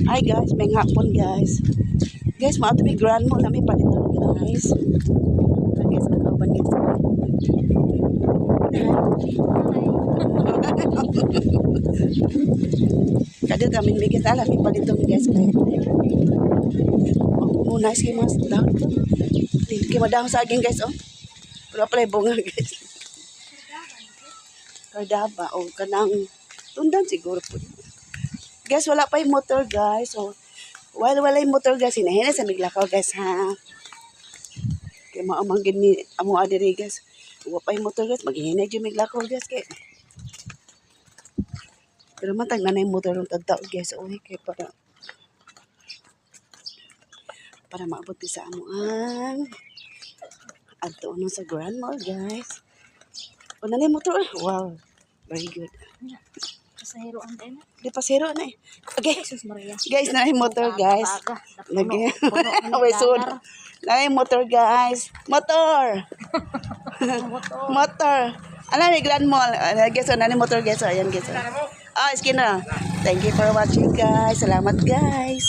Hi guys, may hapon guys. Guys, maato may grand mo na may palitan guys. Guys, ang kauban guys. Kadyo kami bigyan alam may palitan guys kayo. Oh, nice kayo mas daw. Hindi kayo madahong sa akin guys oh. Wala pala yung bunga guys. Kardaba o kanang tundan siguro po. Guys, wala pa yung motor guys. So, while wala yung motor guys, hinahina sa miglakaw guys ha. Kaya maamanggin ni amo adiri guys. Wala pa yung motor guys, maghihinay yung miglakaw guys. Kaya. Pero matag na yung motor ng tagtao guys. Uy, kaya para maabot sa amo ang adto no sa Grand Mall guys. O na yung motor. Wow, very good. Pasahero ang din. Di pasero na eh. Okay. Jesus Maria. Guys, na yung motor guys. Lagi. May sud. Na yung motor guys. Motor. Motor. Ano may Grand Mall. Guys, na yung motor guys. Ayan guys. Ah, skin na. Thank you for watching guys. Salamat guys.